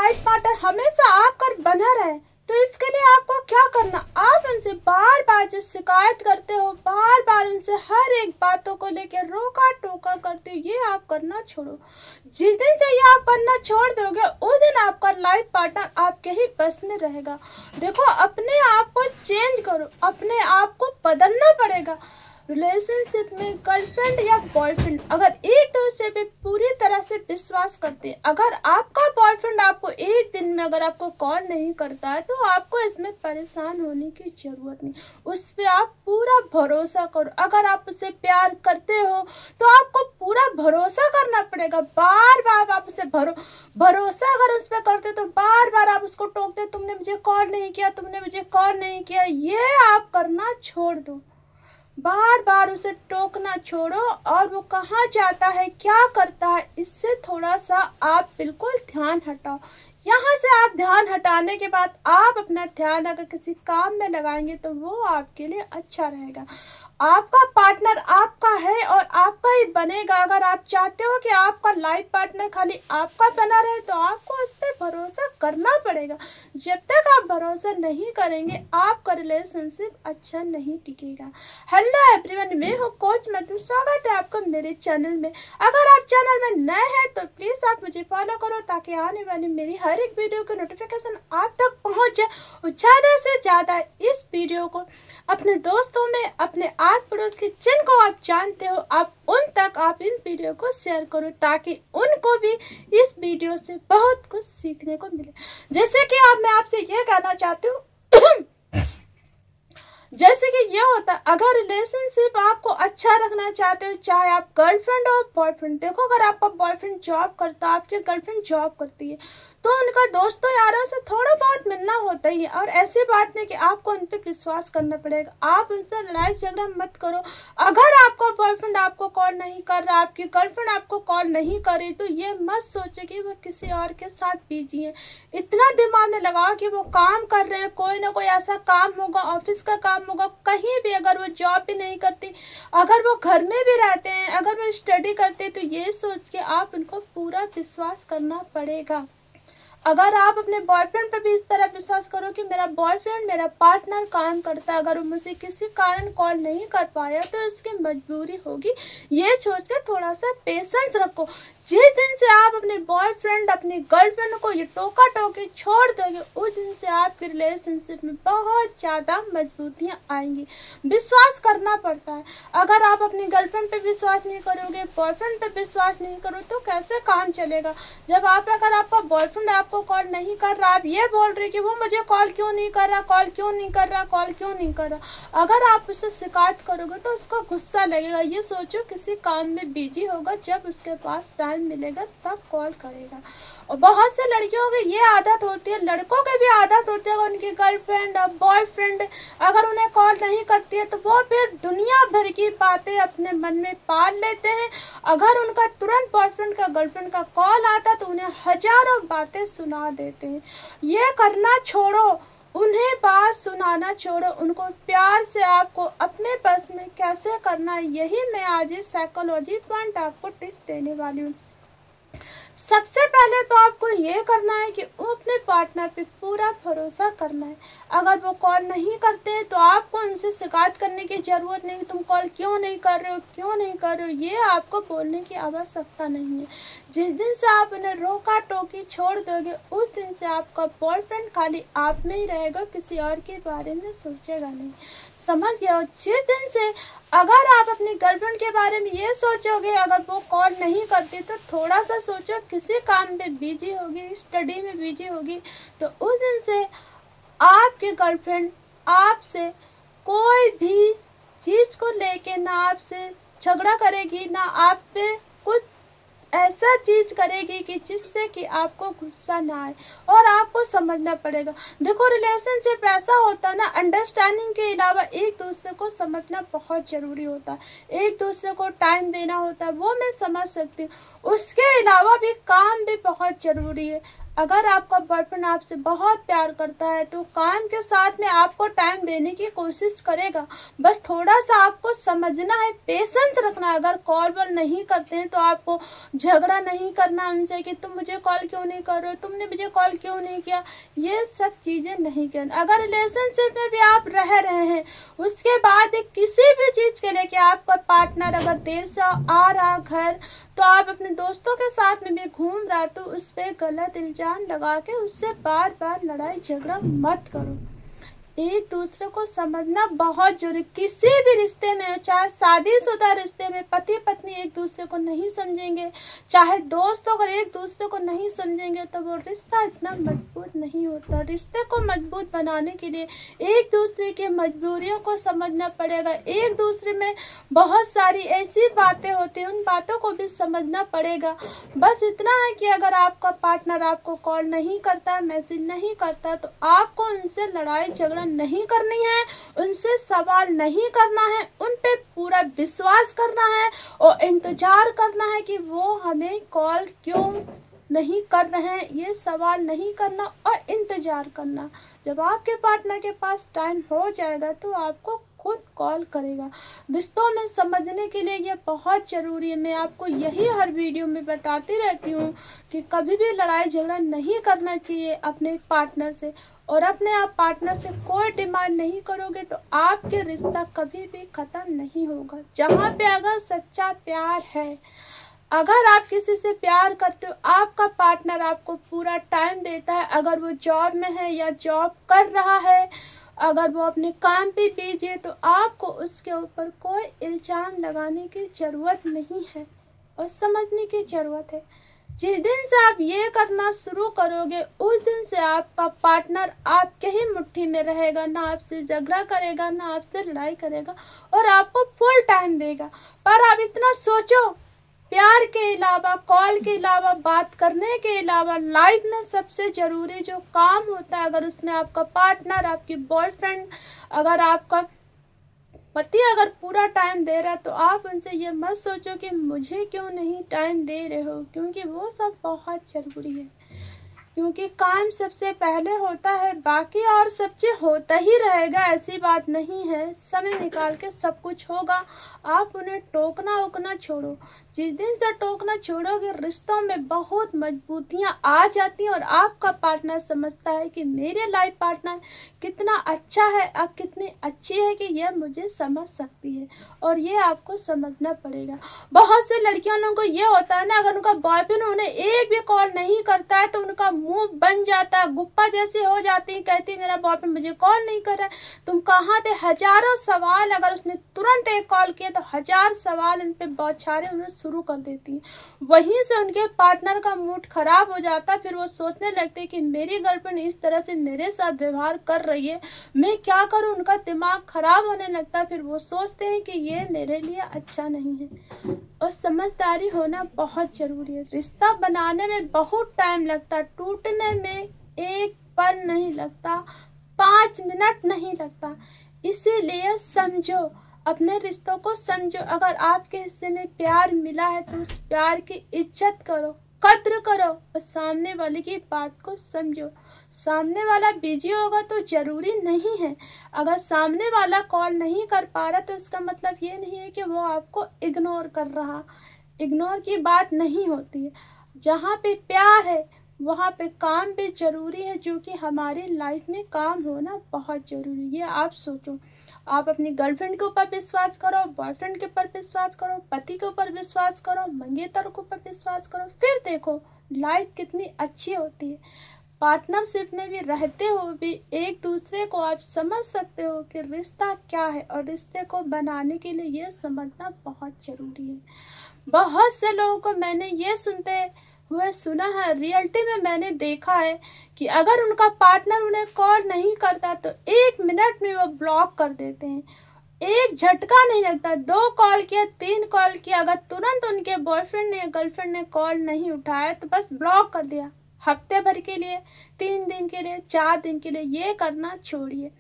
Life partner हमेशा आपका बना रहे, तो इसके लिए आपको क्या करना, आप उनसे बार बार जो शिकायत करते हो, बार बार उनसे हर एक बातों को लेकर रोका टोका करते हो, ये आप करना छोड़ो। जिस दिन से ये आप करना छोड़ दोगे उस दिन आपका लाइफ पार्टनर आपके ही बस में रहेगा। देखो, अपने आप को चेंज करो, अपने आप को बदलना पड़ेगा। रिलेशनशिप में गर्लफ्रेंड या बॉयफ्रेंड अगर एक दूसरे पे पूरी तरह से विश्वास करते हैं, अगर आपका बॉयफ्रेंड आपको एक दिन में अगर आपको कॉल नहीं करता है, तो आपको इसमें परेशान होने की जरूरत नहीं, उस पर आप पूरा भरोसा करो। अगर आप उससे प्यार करते हो तो आपको पूरा भरोसा करना पड़ेगा। बार बार आप उसे भरोसा अगर उस पर करते तो बार बार आप उसको टोकते, तुमने मुझे कॉल नहीं किया, तुमने मुझे कॉल नहीं किया, ये आप करना छोड़ दो। बार बार उसे टोकना छोड़ो और वो कहाँ जाता है, क्या करता है, इससे थोड़ा सा आप बिल्कुल ध्यान हटाओ। यहाँ से आप ध्यान हटाने के बाद आप अपना ध्यान अगर किसी काम में लगाएंगे तो वो आपके लिए अच्छा रहेगा। आपका पार्टनर आपका है और आपका ही बनेगा। अगर आप चाहते हो कि आपका लाइफ पार्टनर खाली आपका बना रहे तो आपको उस पर भरोसा करना पड़ेगा। जब तक आप भरोसा नहीं करेंगे आपका रिलेशनशिप अच्छा नहीं टिकेगा। हेलो एवरीवन, मैं हूँ कोच मधु, स्वागत है आपका मेरे चैनल में। अगर आप चैनल में नए हैं तो प्लीज आप मुझे फॉलो करो ताकि आने वाली मेरी हर एक वीडियो की नोटिफिकेशन आप तक पहुँच जाए और ज्यादा से ज्यादा इस वीडियो को अपने दोस्तों में, अपने आस पड़ोस के जिनको आप जानते हो, आप उन तक आप इन वीडियो को शेयर करो ताकि उनको भी इस वीडियो से बहुत कुछ सीखने को मिले। जैसे कि मैं आपसे ये कहना चाहती हूँ जैसे कि ये होता है, अगर रिलेशनशिप आपको अच्छा रखना चाहते हो, चाहे आप गर्लफ्रेंड हो बॉयफ्रेंड, देखो अगर आपका बॉयफ्रेंड जॉब करता है, आपकी गर्लफ्रेंड जॉब करती है, तो उनका दोस्तों यारों से थोड़ा बहुत मिलना होता ही है। और ऐसी बात नहीं कि आपको उन पर विश्वास करना पड़ेगा, आप उनसे लड़ाई झगड़ा मत करो। अगर आपका बॉयफ्रेंड आपको कॉल नहीं कर रहा, आपकी गर्लफ्रेंड आपको कॉल नहीं कर रही, तो ये मत सोचे कि वो किसी और के साथ बिजी है। इतना दिमाग में लगाओ कि वो काम कर रहे हैं, कोई ना कोई ऐसा काम होगा, ऑफिस का काम होगा, कहीं भी अगर वो जॉब भी नहीं करती, अगर वो घर में भी रहते हैं, अगर वो स्टडी करते हैं, तो ये सोच के आप उनको पूरा विश्वास करना पड़ेगा। अगर आप अपने बॉयफ्रेंड पर भी इस तरह विश्वास करो कि मेरा बॉयफ्रेंड, मेरा पार्टनर काम करता है, अगर वो मुझे किसी कारण कॉल नहीं कर पाया तो उसकी मजबूरी होगी, ये सोच के थोड़ा सा पेशेंस रखो। जिस दिन से आप अपने बॉयफ्रेंड, अपनी गर्लफ्रेंड को ये टोका टोकी छोड़ दोगे, उस दिन से आपके रिलेशनशिप में बहुत ज़्यादा मजबूतियाँ आएंगी। विश्वास करना पड़ता है। अगर आप अपनी गर्लफ्रेंड पे विश्वास नहीं करोगे, बॉयफ्रेंड पे विश्वास नहीं करो तो कैसे काम चलेगा। जब अगर आपका बॉयफ्रेंड आपको कॉल नहीं कर रहा, आप ये बोल रहे कि वो मुझे कॉल क्यों नहीं कर रहा, कॉल क्यों नहीं कर रहा, कॉल क्यों नहीं कर रहा, अगर आप उससे शिकायत करोगे तो उसको गुस्सा लगेगा। ये सोचो किसी काम में बिजी होगा, जब उसके पास टाइम मिलेगा तब कॉल करेगा। और बहुत से लड़कियों की ये आदत होती है, लड़कों की भी आदत होती है, उनकी गर्लफ्रेंड और बॉयफ्रेंड अगर उन्हें कॉल नहीं करती है तो वो फिर दुनिया भर की बातें अपने मन में पाल लेते हैं। अगर उनका तुरंत बॉयफ्रेंड का गर्लफ्रेंड का कॉल आता तो उन्हें हजारों बातें सुना देते हैं। ये करना छोड़ो, उन्हें बात सुनाना छोड़ो, उनको प्यार से आपको अपने बस में कैसे करना है, यही मैं आज इस साइकोलॉजी पॉइंट आपको टिप देने वाली हूँ। सबसे पहले तो आपको ये करना है कि वो अपने पार्टनर पे पूरा भरोसा करना है। अगर वो कॉल नहीं करते हैं तो आपको उनसे शिकायत करने की ज़रूरत नहीं कि तुम कॉल क्यों नहीं कर रहे हो, क्यों नहीं कर रहे हो, ये आपको बोलने की आवश्यकता नहीं है। जिस दिन से आप उन्हें रोका टोकी छोड़ दोगे उस दिन से आपका बॉयफ्रेंड खाली आप में ही रहेगा, किसी और के बारे में सोचेगा नहीं। समझ गया? जिस दिन से अगर आप अपनी गर्लफ्रेंड के बारे में ये सोचोगे, अगर वो कॉल नहीं करती तो थोड़ा सा सोचो किसी काम में बिजी होगी, स्टडी में बिजी होगी, तो उस दिन से आपकी गर्लफ्रेंड आपसे कोई भी चीज़ को लेके ना आपसे झगड़ा करेगी, ना आप पे कुछ ऐसा चीज करेगी कि जिससे कि आपको गुस्सा ना आए। और आपको समझना पड़ेगा, देखो रिलेशनशिप ऐसा होता है ना, अंडरस्टैंडिंग के अलावा एक दूसरे को समझना बहुत जरूरी होता है, एक दूसरे को टाइम देना होता है, वो मैं समझ सकती हूँ। उसके अलावा भी काम भी बहुत जरूरी है। अगर आपका बॉयफ्रेंड आपसे बहुत प्यार करता है तो काम के साथ में आपको टाइम देने की कोशिश करेगा। बस थोड़ा सा आपको समझना है, पेशेंस रखना है। अगर कॉल वॉल नहीं करते हैं तो आपको झगड़ा नहीं करना उनसे कि तुम मुझे कॉल क्यों नहीं कर रहे हो, तुमने मुझे कॉल क्यों नहीं किया, ये सब चीज़ें नहीं करना। अगर रिलेशनशिप में भी आप रह रहे हैं, उसके बाद भी किसी भी चीज़ के लिए कि आपका पार्टनर अगर देर से आ रहा घर तो आप अपने दोस्तों के साथ में भी घूम रहा तो उस पर गलत इल्जाम लगा के उससे बार बार लड़ाई झगड़ा मत करो। एक दूसरे को समझना बहुत जरूरी। किसी भी रिश्ते में, चाहे शादीशुदा रिश्ते में पति पत्नी एक दूसरे को नहीं समझेंगे, चाहे दोस्त अगर एक दूसरे को नहीं समझेंगे तो वो रिश्ता इतना मजबूत नहीं होता। रिश्ते को मजबूत बनाने के लिए एक दूसरे की मजबूरियों को समझना पड़ेगा। एक दूसरे में बहुत सारी ऐसी बातें होती हैं, उन बातों को भी समझना पड़ेगा। बस इतना है कि अगर आपका पार्टनर आपको कॉल नहीं करता, मैसेज नहीं करता तो आपको उनसे लड़ाई झगड़ा नहीं करनी है, उनसे सवाल नहीं करना है, उन पे पूरा विश्वास करना है और इंतजार करना है कि वो हमें कॉल क्यों नहीं कर रहे हैं, ये सवाल नहीं करना और इंतजार करना। जब आपके पार्टनर के पास टाइम हो जाएगा तो आपको खुद कॉल करेगा। रिश्तों में समझने के लिए ये बहुत ज़रूरी है। मैं आपको यही हर वीडियो में बताती रहती हूँ कि कभी भी लड़ाई झगड़ा नहीं करना चाहिए अपने पार्टनर से, और अपने आप पार्टनर से कोई डिमांड नहीं करोगे तो आपके रिश्ता कभी भी ख़त्म नहीं होगा। जहाँ पे अगर सच्चा प्यार है, अगर आप किसी से प्यार करते हो, आपका पार्टनर आपको पूरा टाइम देता है, अगर वो जॉब में है या जॉब कर रहा है, अगर वो अपने काम पे बिजी है तो आपको उसके ऊपर कोई इल्ज़ाम लगाने की ज़रूरत नहीं है और समझने की ज़रूरत है। जिस दिन से आप ये करना शुरू करोगे उस दिन से आपका पार्टनर आपके ही मुट्ठी में रहेगा, ना आपसे झगड़ा करेगा, ना आपसे लड़ाई करेगा और आपको फुल टाइम देगा। पर आप इतना सोचो, प्यार के अलावा, कॉल के अलावा, बात करने के अलावा लाइफ में सबसे ज़रूरी जो काम होता है, अगर उसमें आपका पार्टनर, आपकी बॉयफ्रेंड, अगर आपका पति अगर पूरा टाइम दे रहा है तो आप उनसे ये मत सोचो कि मुझे क्यों नहीं टाइम दे रहे हो, क्योंकि वो सब बहुत ज़रूरी है। क्योंकि काम सबसे पहले होता है, बाकी और सब चीज़ होता ही रहेगा, ऐसी बात नहीं है। समय निकाल के सब कुछ होगा। आप उन्हें टोकना वोकना छोड़ो। जिस दिन से टोकना छोड़ोगे रिश्तों में बहुत मजबूतियाँ आ जाती हैं और आपका पार्टनर समझता है कि मेरे लाइफ पार्टनर कितना अच्छा है और कितनी अच्छी है कि यह मुझे समझ सकती है, और ये आपको समझना पड़ेगा। बहुत से लड़कियों लोगों को ये होता है ना, अगर उनका बॉयफ्रेंड उन्हें एक भी कॉल नहीं करता है तो उनका मुंह बन जाता है, गुप्पा जैसी हो जाती है, कहती है मेरा बॉयफ्रेंड मुझे कॉल नहीं कर रहा है, तुम कहाँ थे। हजारों सवाल, अगर उसने तुरंत एक कॉल किया तो 1000 सवाल उन पर बौछारें उन्हें शुरू कर देती हैं। वहीं से उनके पार्टनर का मूड खराब हो जाता है। फिर वो सोचने लगते हैं कि मेरी गर्लफ्रेंड इस तरह से मेरे साथ व्यवहार कर रही है, मैं क्या करूं। उनका दिमाग खराब होने लगता है। फिर वो सोचते हैं कि ये मेरे लिए अच्छा नहीं है। और समझदारी होना बहुत जरूरी है। रिश्ता बनाने में बहुत टाइम लगता है, टूटने में एक पल नहीं लगता, 5 मिनट नहीं लगता। इसीलिए समझो, अपने रिश्तों को समझो। अगर आपके हिस्से में प्यार मिला है तो उस प्यार की इज्जत करो, कद्र करो और सामने वाले की बात को समझो। सामने वाला बिजी होगा तो जरूरी नहीं है, अगर सामने वाला कॉल नहीं कर पा रहा तो इसका मतलब ये नहीं है कि वो आपको इग्नोर कर रहा। इग्नोर की बात नहीं होती है। जहाँ पे प्यार है वहाँ पे काम भी जरूरी है, जो कि हमारी लाइफ में काम होना बहुत जरूरी है। आप सोचो, आप अपनी गर्लफ्रेंड के ऊपर विश्वास करो, बॉयफ्रेंड के ऊपर विश्वास करो, पति के ऊपर विश्वास करो, मंगेतर के ऊपर विश्वास करो, फिर देखो लाइफ कितनी अच्छी होती है। पार्टनरशिप में भी रहते हुए भी एक दूसरे को आप समझ सकते हो कि रिश्ता क्या है, और रिश्ते को बनाने के लिए ये समझना बहुत ज़रूरी है। बहुत से लोगों को मैंने ये सुनते हुए सुना है, रियलिटी में मैंने देखा है कि अगर उनका पार्टनर उन्हें कॉल नहीं करता तो 1 मिनट में वो ब्लॉक कर देते हैं। एक झटका नहीं लगता, 2 कॉल किया, 3 कॉल किया, अगर तुरंत उनके बॉयफ्रेंड ने गर्लफ्रेंड ने कॉल नहीं उठाया तो बस ब्लॉक कर दिया। हफ्ते भर के लिए, 3 दिन के लिए, 4 दिन के लिए। ये करना छोड़िए,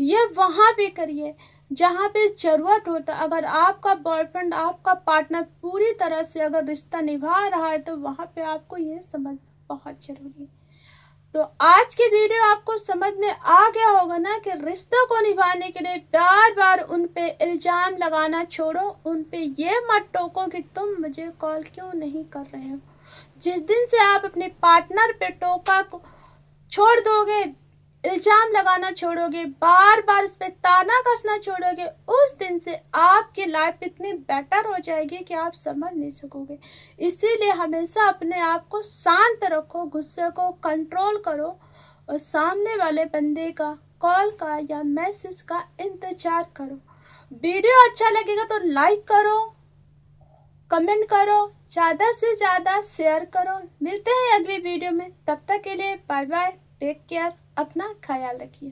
ये वहाँ भी करिए जहाँ पे ज़रूरत होता। अगर आपका बॉयफ्रेंड, आपका पार्टनर पूरी तरह से अगर रिश्ता निभा रहा है तो वहाँ पे आपको ये समझना बहुत ज़रूरी है तो आज की वीडियो आपको समझ में आ गया होगा ना कि रिश्तों को निभाने के लिए बार बार उन पे इल्जाम लगाना छोड़ो। उन पे ये मत टोको कि तुम मुझे कॉल क्यों नहीं कर रहे हो। जिस दिन से आप अपने पार्टनर पे टोका को छोड़ दोगे, इल्जाम लगाना छोड़ोगे, बार बार उस पर ताना कसना छोड़ोगे, उस दिन से आपकी लाइफ इतनी बेटर हो जाएगी कि आप समझ नहीं सकोगे। इसीलिए हमेशा अपने आप को शांत रखो, गुस्से को कंट्रोल करो और सामने वाले बंदे का कॉल का या मैसेज का इंतजार करो। वीडियो अच्छा लगेगा तो लाइक करो, कमेंट करो, ज़्यादा से ज़्यादा शेयर करो। मिलते हैं अगली वीडियो में, तब तक के लिए बाय बाय, टेक केयर, अपना ख्याल रखिए।